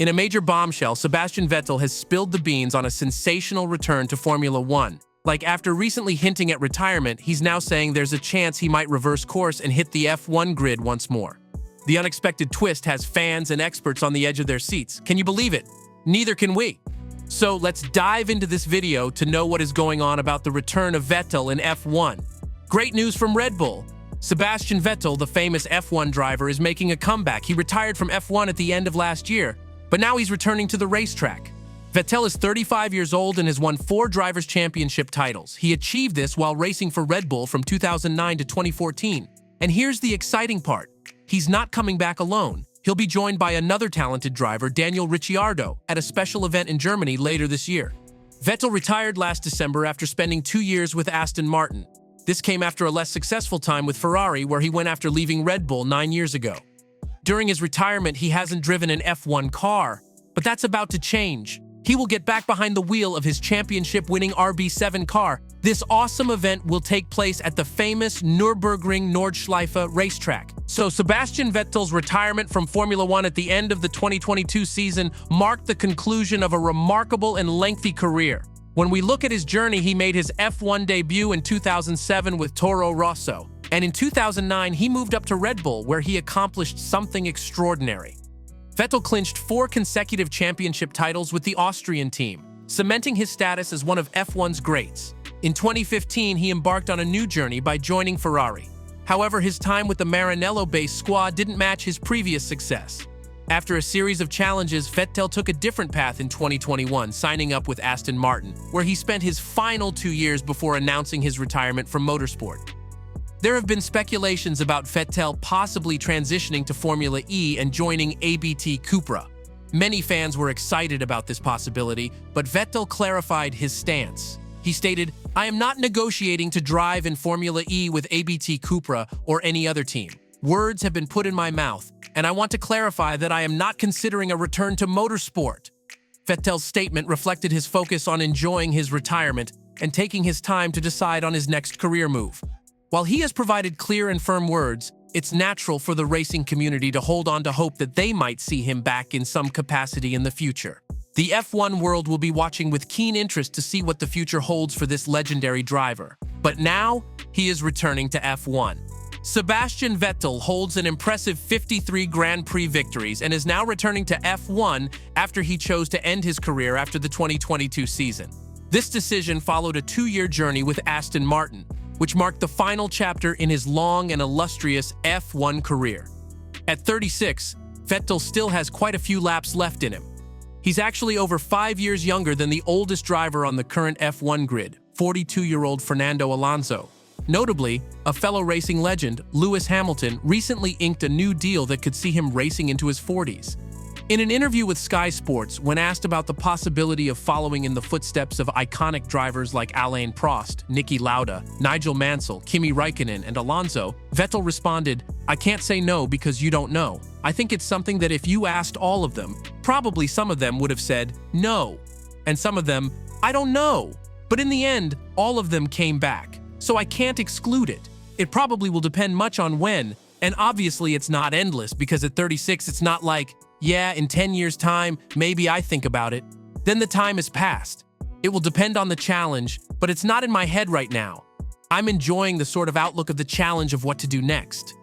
In a major bombshell, Sebastian Vettel has spilled the beans on a sensational return to Formula One. Like, after recently hinting at retirement, he's now saying there's a chance he might reverse course and hit the F1 grid once more. The unexpected twist has fans and experts on the edge of their seats. Can you believe it? Neither can we. So let's dive into this video to know what is going on about the return of Vettel in F1. Great news from Red Bull. Sebastian Vettel, the famous F1 driver, is making a comeback. He retired from F1 at the end of last year, but now he's returning to the racetrack. Vettel is 35 years old and has won 4 Drivers' Championship titles. He achieved this while racing for Red Bull from 2009 to 2014. And here's the exciting part. He's not coming back alone. He'll be joined by another talented driver, Daniel Ricciardo, at a special event in Germany later this year. Vettel retired last December after spending 2 years with Aston Martin. This came after a less successful time with Ferrari, where he went after leaving Red Bull 9 years ago. During his retirement, he hasn't driven an F1 car, but that's about to change. He will get back behind the wheel of his championship-winning RB7 car. This awesome event will take place at the famous Nürburgring Nordschleife racetrack. So Sebastian Vettel's retirement from Formula One at the end of the 2022 season marked the conclusion of a remarkable and lengthy career. When we look at his journey, he made his F1 debut in 2007 with Toro Rosso. And in 2009, he moved up to Red Bull, where he accomplished something extraordinary. Vettel clinched 4 consecutive championship titles with the Austrian team, cementing his status as one of F1's greats. In 2015, he embarked on a new journey by joining Ferrari. However, his time with the Maranello-based squad didn't match his previous success. After a series of challenges, Vettel took a different path in 2021, signing up with Aston Martin, where he spent his final 2 years before announcing his retirement from motorsport. There have been speculations about Vettel possibly transitioning to Formula E and joining ABT Cupra. Many fans were excited about this possibility, but Vettel clarified his stance. He stated, "I am not negotiating to drive in Formula E with ABT Cupra or any other team. Words have been put in my mouth, and I want to clarify that I am not considering a return to motorsport." Vettel's statement reflected his focus on enjoying his retirement and taking his time to decide on his next career move. While he has provided clear and firm words, it's natural for the racing community to hold on to hope that they might see him back in some capacity in the future. The F1 world will be watching with keen interest to see what the future holds for this legendary driver. But now, he is returning to F1. Sebastian Vettel holds an impressive 53 Grand Prix victories and is now returning to F1 after he chose to end his career after the 2022 season. This decision followed a 2-year journey with Aston Martin, which marked the final chapter in his long and illustrious F1 career. At 36, Vettel still has quite a few laps left in him. He's actually over 5 years younger than the oldest driver on the current F1 grid, 42-year-old Fernando Alonso. Notably, a fellow racing legend, Lewis Hamilton, recently inked a new deal that could see him racing into his 40s. In an interview with Sky Sports, when asked about the possibility of following in the footsteps of iconic drivers like Alain Prost, Niki Lauda, Nigel Mansell, Kimi Räikkönen, and Alonso, Vettel responded, "I can't say no because you don't know. I think it's something that if you asked all of them, probably some of them would have said no. And some of them, I don't know. But in the end, all of them came back. So I can't exclude it. It probably will depend much on when, and obviously it's not endless because at 36 it's not like, yeah, in 10 years' time, maybe I think about it. Then the time has passed. It will depend on the challenge, but it's not in my head right now. I'm enjoying the sort of outlook of the challenge of what to do next."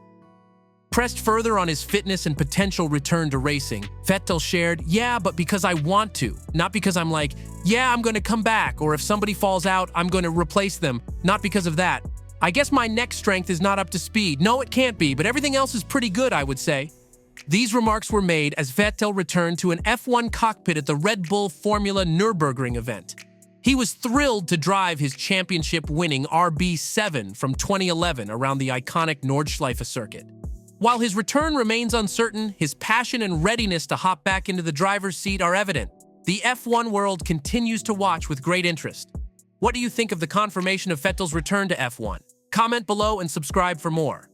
Pressed further on his fitness and potential return to racing, Vettel shared, "Yeah, but because I want to. Not because I'm like, yeah, I'm going to come back, or if somebody falls out, I'm going to replace them. Not because of that. I guess my neck strength is not up to speed. No, it can't be, but everything else is pretty good, I would say." These remarks were made as Vettel returned to an F1 cockpit at the Red Bull Formula Nürburgring event. He was thrilled to drive his championship-winning RB7 from 2011 around the iconic Nordschleife circuit. While his return remains uncertain, his passion and readiness to hop back into the driver's seat are evident. The F1 world continues to watch with great interest. What do you think of the confirmation of Vettel's return to F1? Comment below and subscribe for more.